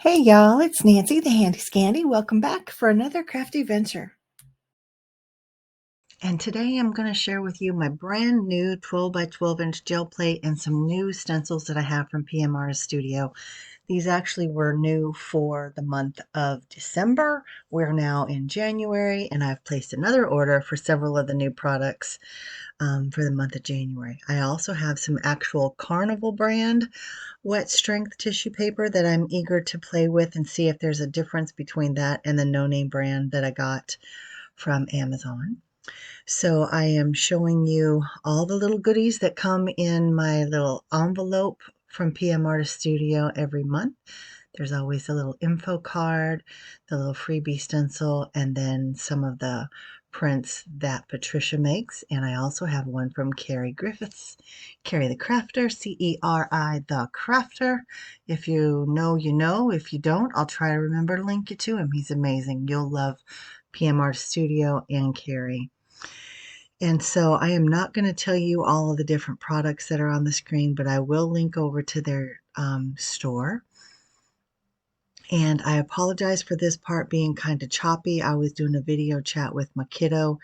Hey y'all, it's Nancy the Handy Scandy. Welcome back for another crafty venture. And today I'm going to share with you my brand new 12 by 12 inch gel plate and some new stencils that I have from PM Artist Studio. These actually were new for the month of December. We're now in January and I've placed another order for several of the new products for the month of January. I also have some actual Carnival brand wet strength tissue paper that I'm eager to play with and see if there's a difference between that and the no-name brand that I got from Amazon. So I am showing you all the little goodies that come in my little envelope from PM Artist Studio every month. There's always a little info card, the little freebie stencil, and then some of the prints that Patricia makes. And I also have one from Carrie Griffiths, Carrie the Crafter, C-E-R-I the Crafter. If you know, you know. If you don't, I'll try to remember to link you to him. He's amazing. You'll love PM Artist Studio and Carrie. And so I am not going to tell you all of the different products that are on the screen, but I will link over to their store. And I apologize for this part being kind of choppy. I was doing a video chat with my kiddo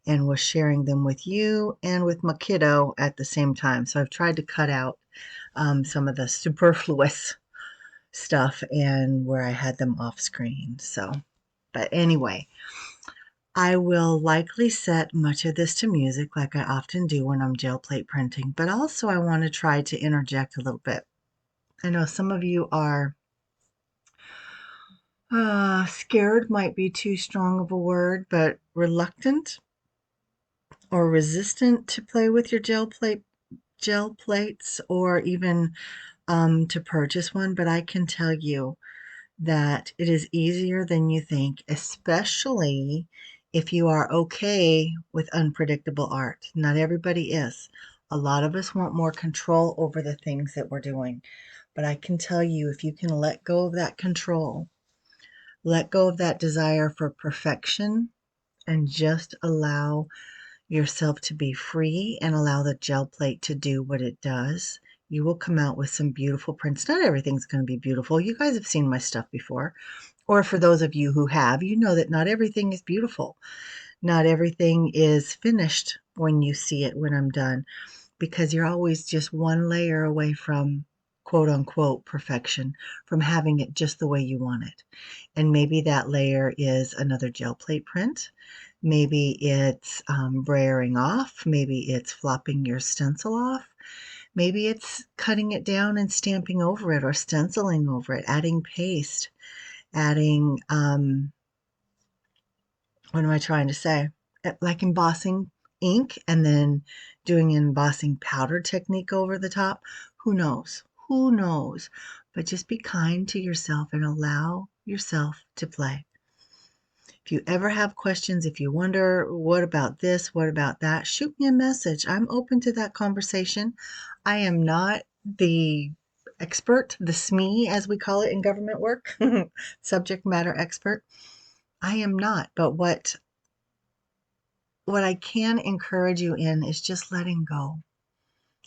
and was sharing them with you and with my kiddo at the same time. So I've tried to cut out some of the superfluous stuff and where I had them off screen. So, but anyway, I will likely set much of this to music like I often do when I'm gel plate printing, but also I want to try to interject a little bit. I know some of you are scared might be too strong of a word, but reluctant or resistant to play with your gel plates or even to purchase one. But I can tell you that it is easier than you think, especially if you are okay with unpredictable art. Not everybody is. A lot of us want more control over the things that we're doing. But I can tell you, if you can let go of that control, let go of that desire for perfection, and just allow yourself to be free and allow the gel plate to do what it does, you will come out with some beautiful prints. Not everything's going to be beautiful. You guys have seen my stuff before. Or for those of you who have, you know that not everything is beautiful. Not everything is finished when you see it when I'm done, because you're always just one layer away from quote unquote perfection, from having it just the way you want it. And maybe that layer is another gel plate print. Maybe it's brayering off. Maybe it's flopping your stencil off. Maybe it's cutting it down and stamping over it or stenciling over it, adding paste, adding, what am I trying to say? Like embossing ink and then doing an embossing powder technique over the top. Who knows? Who knows? But just be kind to yourself and allow yourself to play. If you ever have questions, if you wonder, what about this, what about that, shoot me a message. I'm open to that conversation. I am not the expert, the SME, as we call it in government work, subject matter expert. I am not, but what I can encourage you in is just letting go.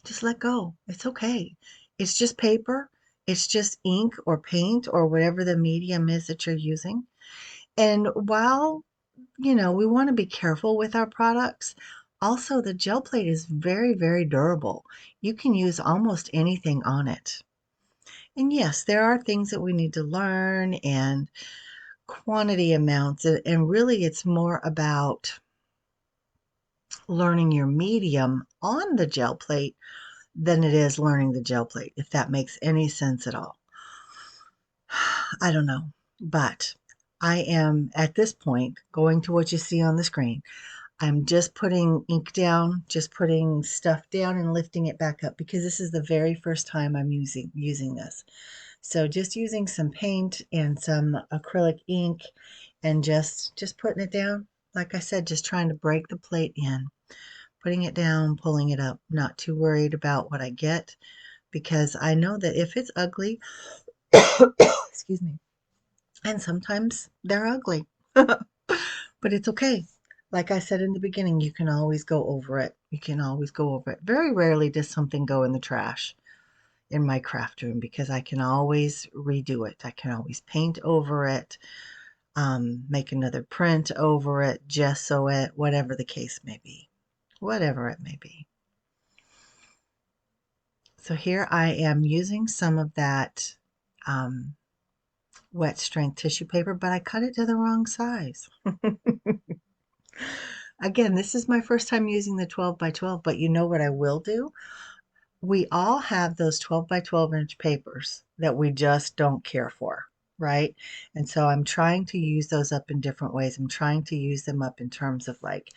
Just let go. It's okay. It's just paper. It's just ink or paint or whatever the medium is that you're using. And while, we want to be careful with our products, also the gel plate is very, very durable. You can use almost anything on it. And yes, there are things that we need to learn and quantity amounts, and really it's more about learning your medium on the gel plate than it is learning the gel plate, if that makes any sense at all. I don't know, but I am at this point going to what you see on the screen. I'm just putting ink down, just putting stuff down and lifting it back up because this is the very first time I'm using this. So just using some paint and some acrylic ink and just putting it down. Like I said, just trying to break the plate in, putting it down, pulling it up, not too worried about what I get because I know that if it's ugly, excuse me, and sometimes they're ugly, but it's okay. Like I said in the beginning, you can always go over it. You can always go over it. Very rarely does something go in the trash. in my craft room because I can always redo it. I can always paint over it, make another print over it, gesso it, whatever the case may be. Whatever it may be. So here I am using some of that wet strength tissue paper, but I cut it to the wrong size. Again, this is my first time using the 12 by 12, but you know what I will do? We all have those 12 by 12 inch papers that we just don't care for, right? And so I'm trying to use those up in different ways. I'm trying to use them up in terms of like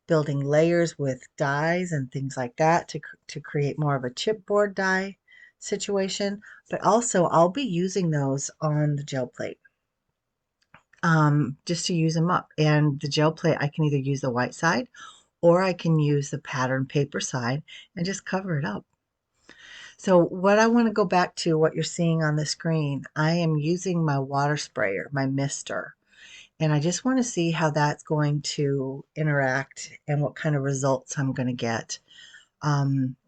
building layers with dies and things like that to create more of a chipboard die situation. But also I'll be using those on the gel plate just to use them up. And the gel plate, I can either use the white side or I can use the pattern paper side and just cover it up. So what I want to go back to, what you're seeing on the screen, I am using my water sprayer, my mister. And I just want to see how that's going to interact and what kind of results I'm going to get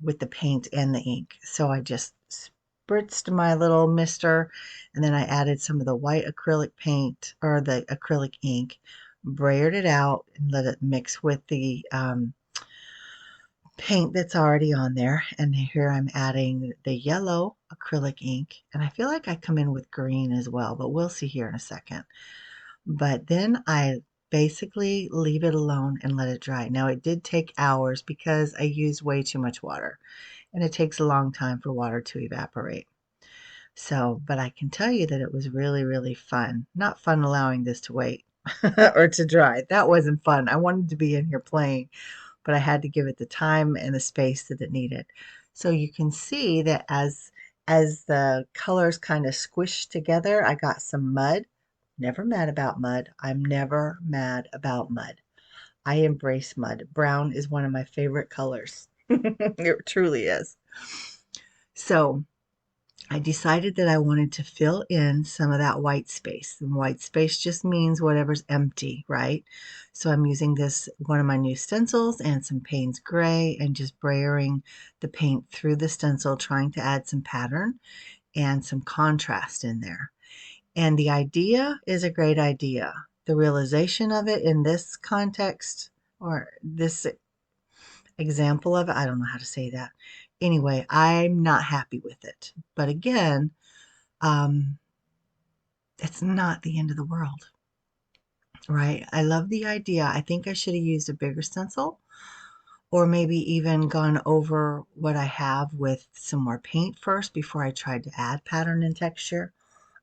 with the paint and the ink. So I just spritzed my little mister and then I added some of the white acrylic paint or the acrylic ink, brayered it out and let it mix with the paint that's already on there. And here I'm adding the yellow acrylic ink, and I feel like I come in with green as well, but we'll see here in a second. But then I basically leave it alone and let it dry. Now it did take hours because I used way too much water, and it takes a long time for water to evaporate. So, but I can tell you that it was really, really fun. Not fun allowing this to wait or to dry. That wasn't fun. I wanted to be in here playing, but I had to give it the time and the space that it needed. So you can see that as the colors kind of squished together, I got some mud. Never mad about mud. I'm never mad about mud. I embrace mud. Brown is one of my favorite colors. It truly is. So I decided that I wanted to fill in some of that white space. And white space just means whatever's empty, right? So I'm using this, one of my new stencils and some Payne's Gray and just brayering the paint through the stencil, trying to add some pattern and some contrast in there. And the idea is a great idea. The realization of it in this context or this example of it, I don't know how to say that. Anyway, I'm not happy with it. But again, it's not the end of the world, right? I love the idea. I think I should have used a bigger stencil or maybe even gone over what I have with some more paint first before I tried to add pattern and texture.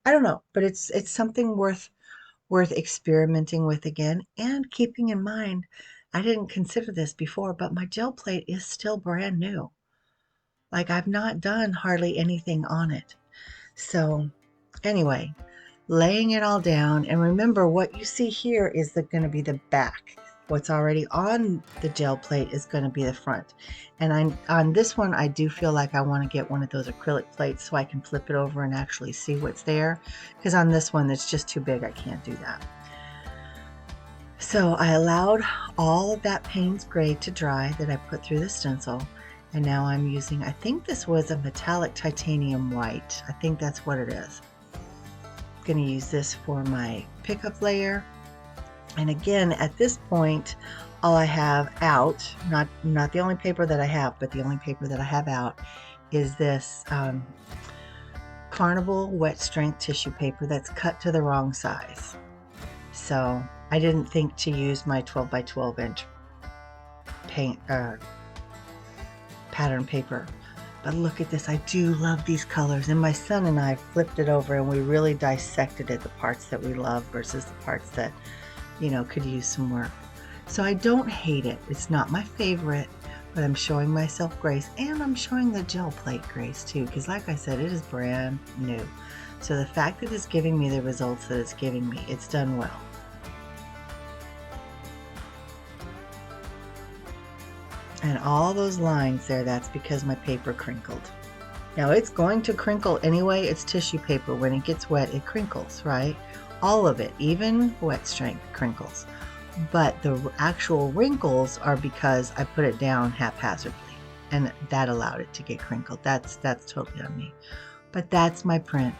I don't know, but it's something worth experimenting with again and keeping in mind, I didn't consider this before, but my gel plate is still brand new. Like I've not done hardly anything on it. So anyway, laying it all down, and remember what you see here is going to be the back. What's already on the gel plate is going to be the front. And on this one, I do feel like I want to get one of those acrylic plates so I can flip it over and actually see what's there. Because on this one, it's just too big. I can't do that. So I allowed all of that Payne's Gray to dry that I put through the stencil. And now I'm using, I think this was a metallic titanium white. I think that's what it is. I'm going to use this for my pickup layer. And again, at this point, all I have out, not the only paper that I have, but the only paper that I have out is this Carnival wet strength tissue paper that's cut to the wrong size. So I didn't think to use my 12 by 12 inch paint pattern paper. But look at this, I do love these colors, and my son and I flipped it over and we really dissected it, the parts that we love versus the parts that, you know, could use some work. So I don't hate it. It's not my favorite, but I'm showing myself grace, and I'm showing the gel plate grace too, because like I said, it is brand new. So the fact that it's giving me the results that it's giving me, it's done well. And all those lines there, that's because my paper crinkled. Now it's going to crinkle anyway. It's tissue paper. When it gets wet, it crinkles, right? All of it, even wet strength, crinkles. But the actual wrinkles are because I put it down haphazardly. and that allowed it to get crinkled. That's totally on me. But that's my print.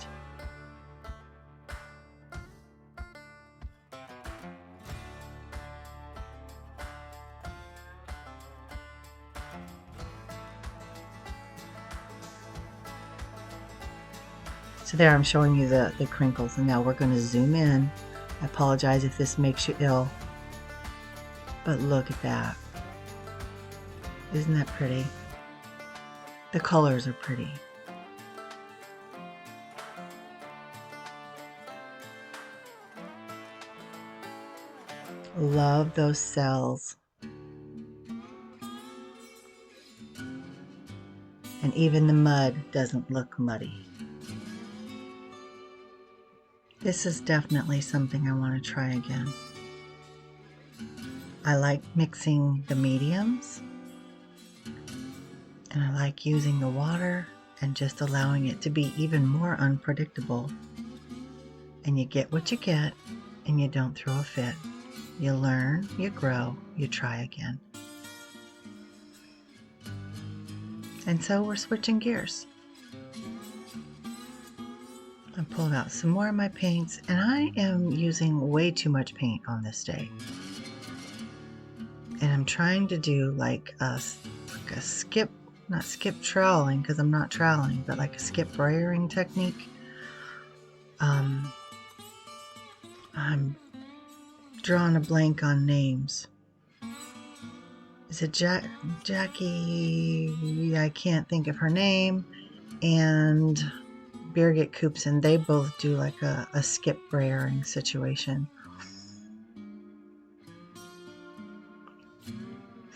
So there, I'm showing you the crinkles, and now we're going to zoom in. I apologize if this makes you ill, but look at that. Isn't that pretty? The colors are pretty. Love those cells. And even the mud doesn't look muddy. This is definitely something I want to try again. I like mixing the mediums, and I like using the water and just allowing it to be even more unpredictable. And you get what you get, and you don't throw a fit. You learn, you grow, you try again. And so we're switching gears. I pulled out some more of my paints, and I am using way too much paint on this day. And I'm trying to do like a skip, not skip troweling because I'm not troweling, but like a skip brayering technique. I'm drawing a blank on names. Is it Jackie? I can't think of her name. And Birgit Koopsen, they both do like a skip brayering situation.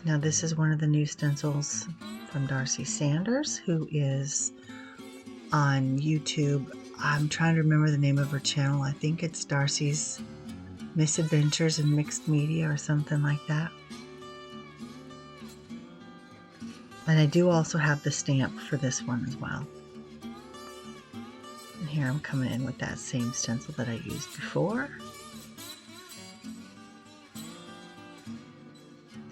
Now this is one of the new stencils from Darcy Sanders, who is on YouTube. I'm trying to remember the name of her channel. I think it's Darcy's Misadventures in Mixed Media or something like that. And I do also have the stamp for this one as well. And here I'm coming in with that same stencil that I used before.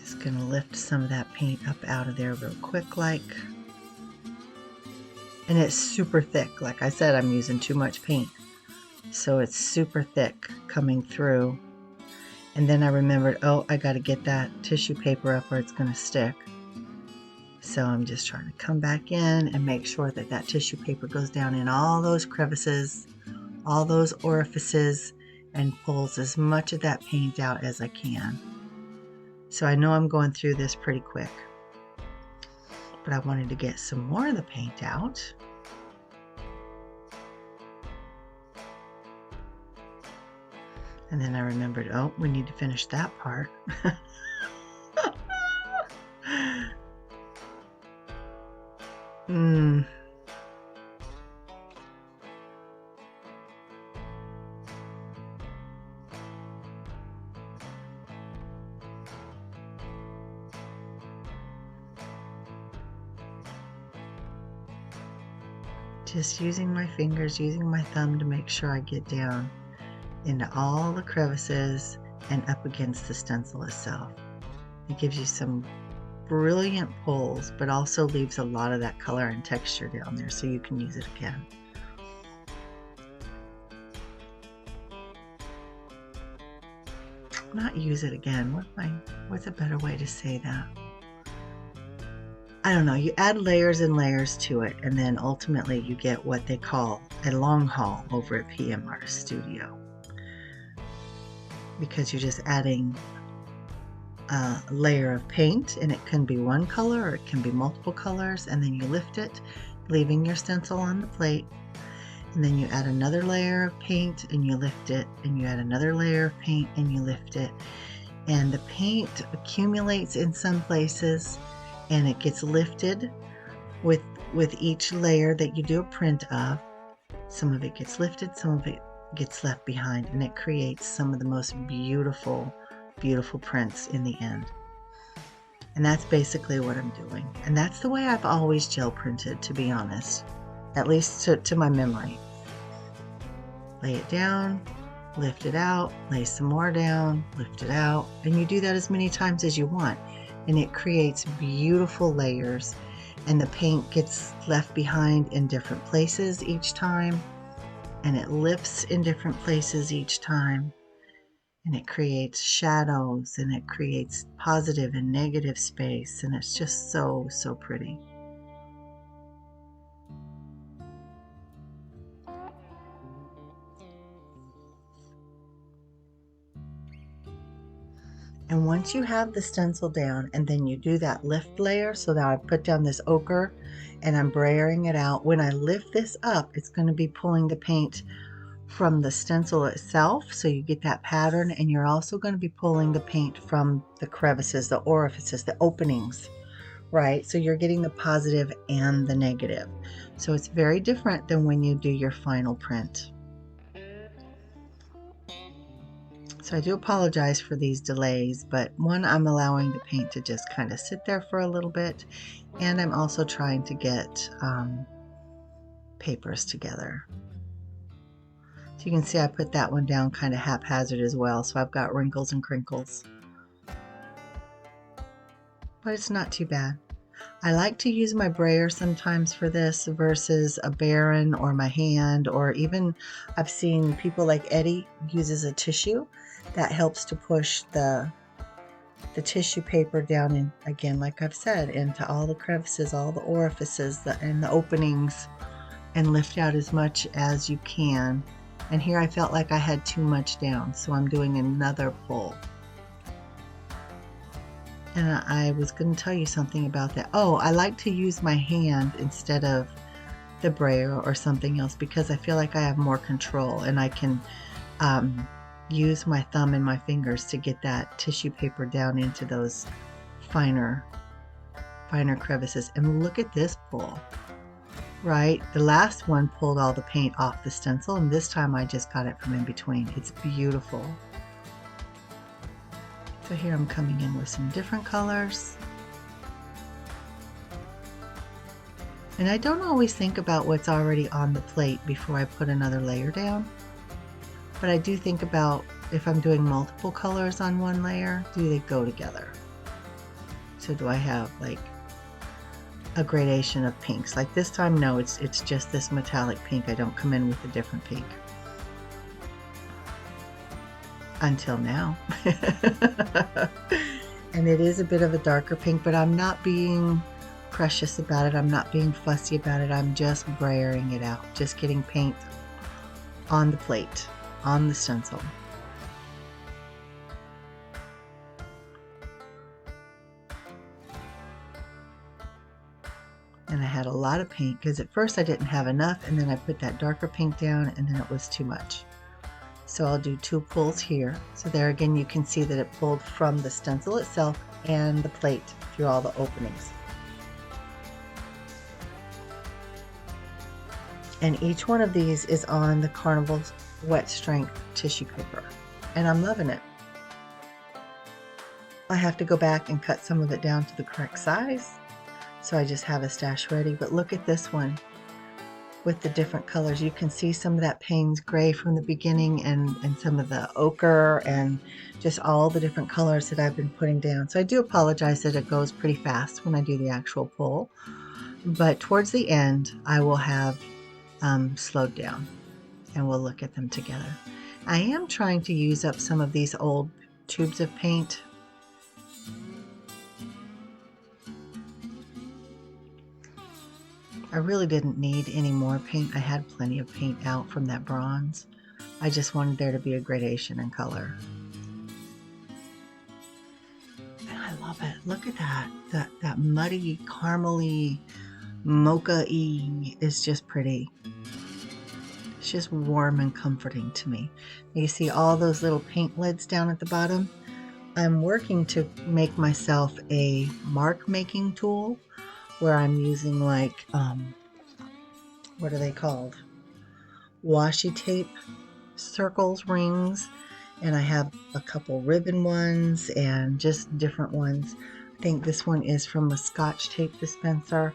Just gonna lift some of that paint up out of there real quick like. And it's super thick. Like I said, I'm using too much paint. So it's super thick coming through. And then I remembered, oh, I gotta get that tissue paper up or it's gonna stick. So I'm just trying to come back in and make sure that that tissue paper goes down in all those crevices, all those orifices, and pulls as much of that paint out as I can. So I know I'm going through this pretty quick, but I wanted to get some more of the paint out. And then I remembered, oh, we need to finish that part. Just using my fingers, using my thumb to make sure I get down into all the crevices and up against the stencil itself. It gives you some brilliant pulls, but also leaves a lot of that color and texture down there so you can use it again. Not use it again. What's a better way to say that? I don't know. You add layers and layers to it, and then ultimately you get what they call a long haul over at PM Artist Studio. Because you're just adding a layer of paint, and it can be one color or it can be multiple colors, and then you lift it, leaving your stencil on the plate, and then you add another layer of paint and you lift it, and you add another layer of paint and you lift it, and the paint accumulates in some places and it gets lifted with each layer that you do a print of. Some of it gets lifted, some of it gets left behind, and it creates some of the most beautiful prints in the end. And that's basically what I'm doing. And that's the way I've always gel printed, to be honest, at least to my memory. Lay it down, lift it out, lay some more down, lift it out, and you do that as many times as you want, and it creates beautiful layers and the paint gets left behind in different places each time, and it lifts in different places each time, and it creates shadows, and it creates positive and negative space, and it's just so, so pretty. And once you have the stencil down, and then you do that lift layer, so now I put down this ochre and I'm brayering it out. When I lift this up, it's going to be pulling the paint from the stencil itself, so you get that pattern, and you're also going to be pulling the paint from the crevices, the orifices, the openings, right? So you're getting the positive and the negative. So it's very different than when you do your final print. So I do apologize for these delays, but one, I'm allowing the paint to just kind of sit there for a little bit, and I'm also trying to get papers together. So you can see I put that one down kind of haphazard as well, so I've got wrinkles and crinkles. But it's not too bad. I like to use my brayer sometimes for this versus a Baron or my hand, or even I've seen people like Eddie uses a tissue that helps to push the tissue paper down in, again, like I've said, into all the crevices, all the orifices, and the openings, and lift out as much as you can. And here I felt like I had too much down, so I'm doing another pull. And I was going to tell you something about that. Oh, I like to use my hand instead of the brayer or something else, because I feel like I have more control, and I can use my thumb and my fingers to get that tissue paper down into those finer crevices. And look at this pull, right? The last one pulled all the paint off the stencil, and this time I just got it from in between. It's beautiful. So here I'm coming in with some different colors. And I don't always think about what's already on the plate before I put another layer down. But I do think about, if I'm doing multiple colors on one layer, do they go together? So do I have like a gradation of pinks? Like this time, no, it's just this metallic pink. I don't come in with a different pink. Until now. And it is a bit of a darker pink, but I'm not being precious about it. I'm not being fussy about it. I'm just brayering it out, just getting paint on the plate, on the stencil. And I had a lot of paint because at first I didn't have enough, and then I put that darker pink down, and then it was too much. So I'll do 2 pulls here. So there again, you can see that it pulled from the stencil itself and the plate through all the openings. And each one of these is on the Carnival's wet strength tissue paper, and I'm loving it. I have to go back and cut some of it down to the correct size, so I just have a stash ready. But look at this one with the different colors. You can see some of that Payne's gray from the beginning, and some of the ochre, and just all the different colors that I've been putting down. So I do apologize that it goes pretty fast when I do the actual pull, but towards the end I will have slowed down, and we'll look at them together. I am trying to use up some of these old tubes of paint. I really didn't need any more paint. I had plenty of paint out from that bronze. I just wanted there to be a gradation in color. And I love it. Look at that. That muddy, caramely, mocha-y is just pretty. It's just warm and comforting to me. You see all those little paint lids down at the bottom? I'm working to make myself a mark making tool, where I'm using like, what are they called? Washi tape circles, rings, and I have a couple ribbon ones and just different ones. I think this one is from a Scotch tape dispenser,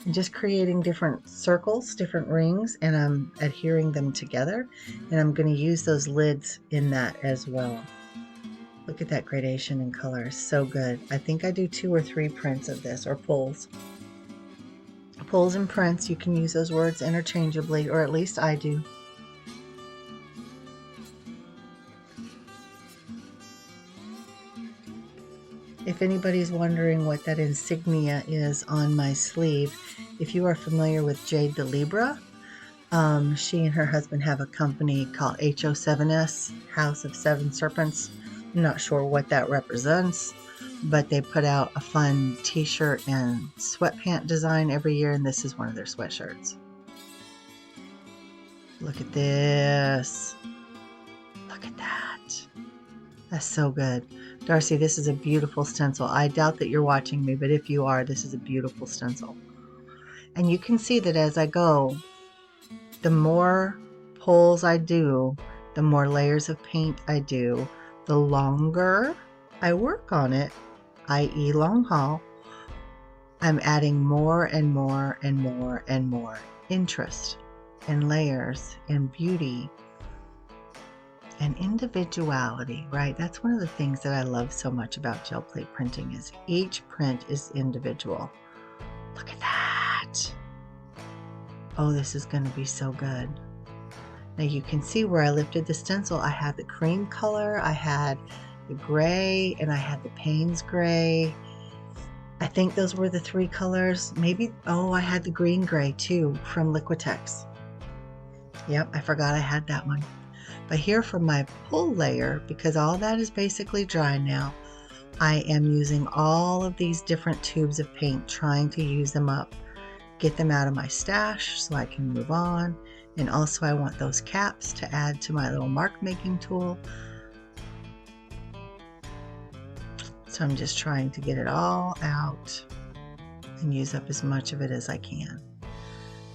and just creating different circles, different rings, and I'm adhering them together, and I'm going to use those lids in that as well. Look at that gradation in color, so good. I think I do 2 or 3 prints of this, or pulls. Pulls and prints, you can use those words interchangeably, or at least I do. If anybody's wondering what that insignia is on my sleeve, if you are familiar with Jade the Libra, she and her husband have a company called HO7S, House of Seven Serpents. I'm not sure what that represents, but they put out a fun t-shirt and sweatpant design every year, and this is one of their sweatshirts. Look at this. Look at that. That's so good. Darcy, this is a beautiful stencil. I doubt that you're watching me, but if you are, this is a beautiful stencil. And you can see that as I go, the more pulls I do, the more layers of paint I do, the longer I work on it, i.e. long haul, I'm adding more and more and more and more interest and layers and beauty and individuality, right? That's one of the things that I love so much about gel plate printing is each print is individual. Look at that. Oh, this is going to be so good. Now you can see where I lifted the stencil. I had the cream color, I had the gray, and I had the Payne's gray. I think those were the three colors. Maybe, oh, I had the green gray too from Liquitex. Yep, I forgot I had that one. But here for my pull layer, because all that is basically dry now, I am using all of these different tubes of paint, trying to use them up, get them out of my stash so I can move on. And also I want those caps to add to my little mark making tool. So I'm just trying to get it all out and use up as much of it as I can.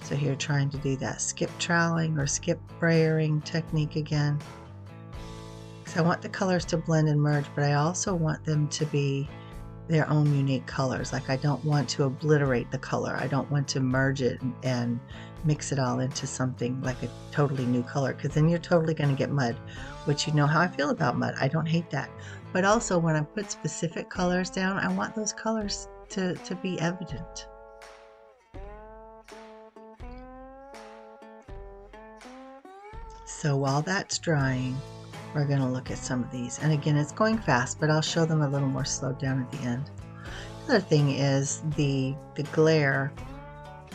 So here trying to do that skip troweling or skip brayering technique again. Because I want the colors to blend and merge, but I also want them to be their own unique colors. Like I don't want to obliterate the color. I don't want to merge it and mix it all into something like a totally new color, because then you're totally going to get mud, which you know how I feel about mud. I don't hate that. But also when I put specific colors down, I want those colors to be evident. So while that's drying, we're going to look at some of these. And again, it's going fast, but I'll show them a little more slowed down at the end. The other thing is the glare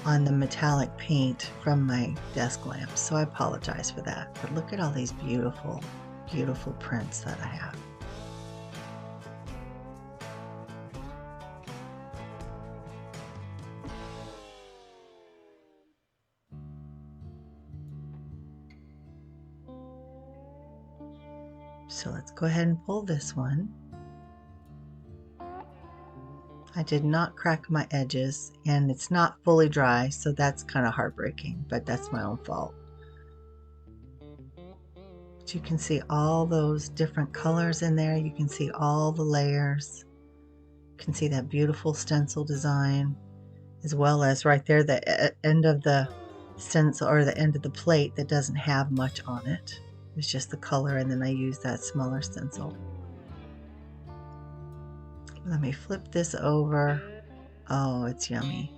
on the metallic paint from my desk lamp. So I apologize for that. But look at all these beautiful, beautiful prints that I have. So let's go ahead and pull this one. I did not crack my edges and it's not fully dry, so that's kind of heartbreaking, but that's my own fault. But you can see all those different colors in there. You can see all the layers. You can see that beautiful stencil design, as well as right there the end of the stencil or the end of the plate that doesn't have much on it. It's just the color, and then I use that smaller stencil. Let me flip this over. Oh, it's yummy.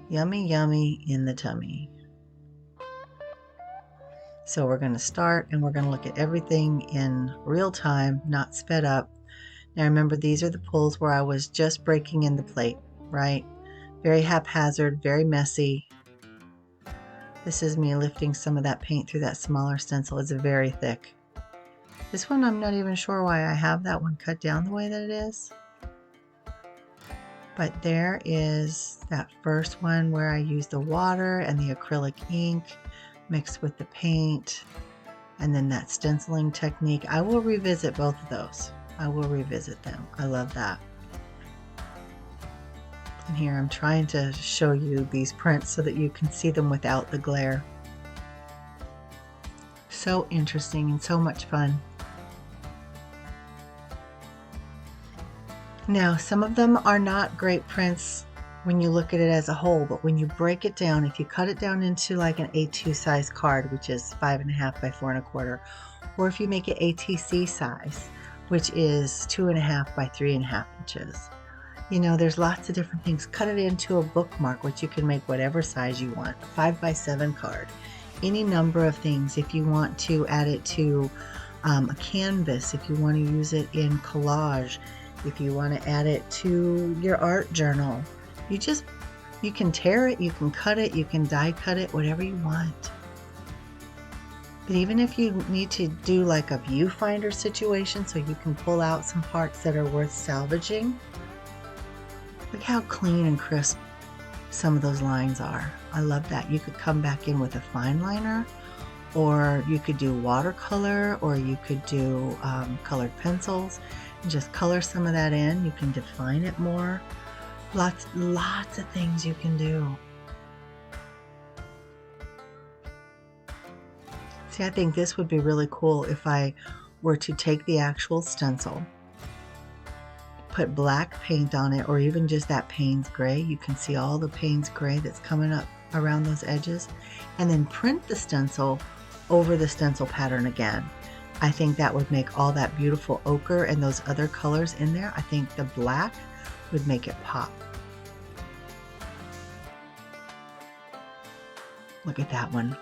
Yummy, yummy in the tummy. So we're going to start and we're going to look at everything in real time, not sped up. Now remember, these are the pulls where I was just breaking in the plate, right? Very haphazard, very messy. This is me lifting some of that paint through that smaller stencil. It's very thick. This one, I'm not even sure why I have that one cut down the way that it is. But there is that first one where I use the water and the acrylic ink mixed with the paint, and then that stenciling technique. I will revisit both of those. I will revisit them. I love that. And here I'm trying to show you these prints so that you can see them without the glare. So interesting and so much fun. Now, some of them are not great prints when you look at it as a whole, but when you break it down, if you cut it down into like an A2 size card, which is 5.5 by 4.25, or if you make it ATC size, which is 2.5 by 3.5 inches, You know, there's lots of different things. Cut it into a bookmark, which you can make whatever size you want. A 5x7 card. Any number of things. If you want to add it to a canvas, if you want to use it in collage, if you want to add it to your art journal, you can tear it, you can cut it, you can die cut it, whatever you want. But even if you need to do like a viewfinder situation so you can pull out some parts that are worth salvaging, look how clean and crisp some of those lines are. I love that. You could come back in with a fine liner, or you could do watercolor, or you could do colored pencils and just color some of that in. You can define it more. Lots of things you can do. See, I think this would be really cool if I were to take the actual stencil, put black paint on it, or even just that Payne's gray. You can see all the Payne's gray that's coming up around those edges, and then print the stencil over the stencil pattern again. I think that would make all that beautiful ochre and those other colors in there. I think the black would make it pop. Look at that one.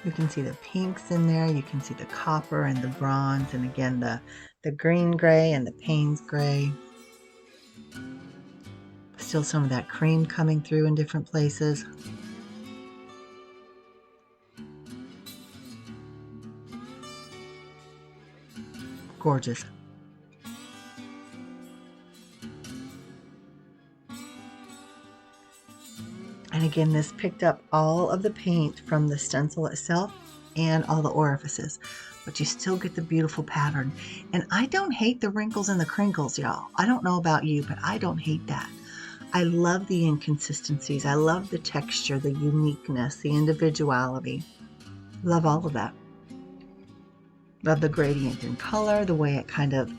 You can see the pinks in there. You can see the copper and the bronze, and again the green gray and the Payne's gray. Still some of that cream coming through in different places. Gorgeous. And again, this picked up all of the paint from the stencil itself and all the orifices, but you still get the beautiful pattern. And I don't hate the wrinkles and the crinkles, y'all. I don't know about you, but I don't hate that. I love the inconsistencies. I love the texture, the uniqueness, the individuality. Love all of that. Love the gradient in color, the way it kind of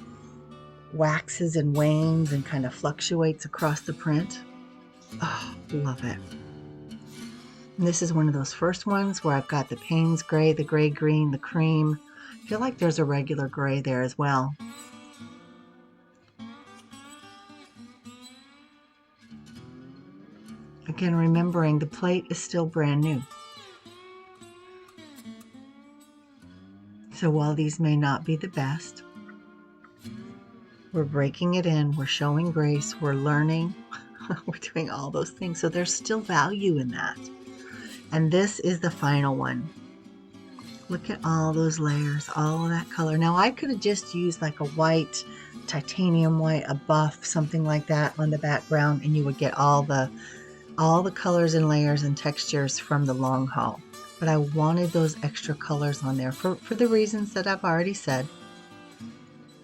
waxes and wanes and kind of fluctuates across the print. Oh, love it. And this is one of those first ones where I've got the Payne's gray, the gray green, the cream. I feel like there's a regular gray there as well. Again, remembering the plate is still brand new. So while these may not be the best, we're breaking it in, we're showing grace, we're learning, we're doing all those things. So there's still value in that. And this is the final one. Look at all those layers, all of that color. Now I could have just used like a white, titanium white, a buff, something like that on the background, and you would get all the colors and layers and textures from the long haul. But I wanted those extra colors on there for the reasons that I've already said.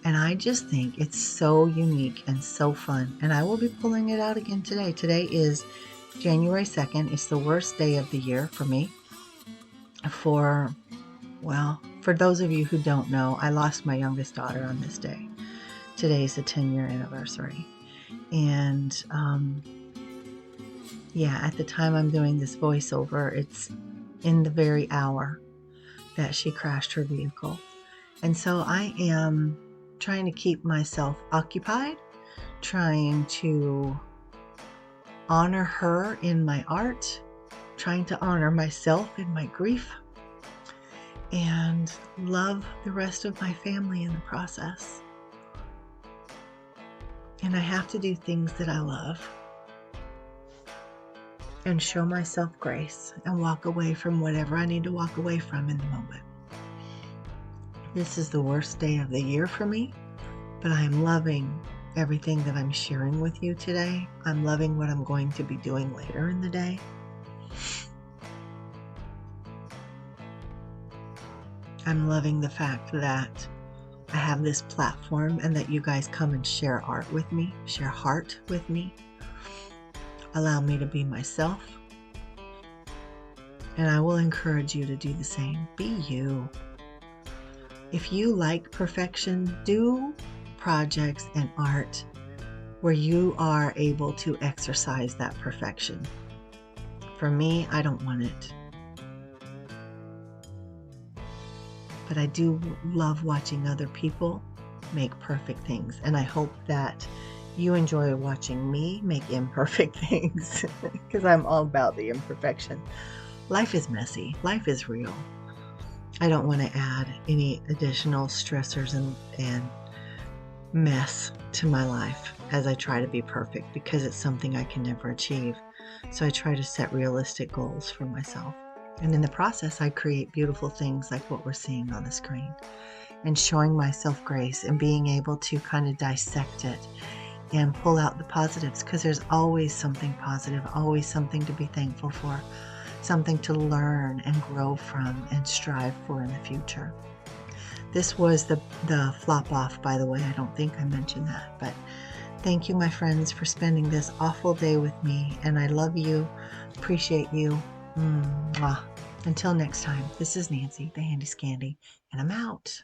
And I just think it's so unique and so fun. And I will be pulling it out again today. Today is January 2nd. It's the worst day of the year for me. For those of you who don't know, I lost my youngest daughter on this day. Today's the 10-year anniversary. And at the time I'm doing this voiceover, it's in the very hour that she crashed her vehicle. And so I am trying to keep myself occupied, trying to honor her in my art, trying to honor myself in my grief, and love the rest of my family in the process. And I have to do things that I love and show myself grace and walk away from whatever I need to walk away from in the moment. This is the worst day of the year for me, but I am loving everything that I'm sharing with you today. I'm loving what I'm going to be doing later in the day. I'm loving the fact that I have this platform and that you guys come and share art with me, share heart with me. Allow me to be myself. And I will encourage you to do the same. Be you. If you like perfection, do projects and art where you are able to exercise that perfection. For me, I don't want it. But I do love watching other people make perfect things. And I hope that you enjoy watching me make imperfect things because I'm all about the imperfection. Life is messy. Life is real. I don't want to add any additional stressors and mess to my life as I try to be perfect because it's something I can never achieve. So I try to set realistic goals for myself. And in the process, I create beautiful things like what we're seeing on the screen and showing myself grace and being able to kind of dissect it and pull out the positives because there's always something positive, always something to be thankful for, something to learn and grow from and strive for in the future. This was the flop off, by the way. I don't think I mentioned that, but thank you, my friends, for spending this awful day with me. And I love you, appreciate you. Mwah. Until next time, this is Nancy, the Handy Scandy, and I'm out.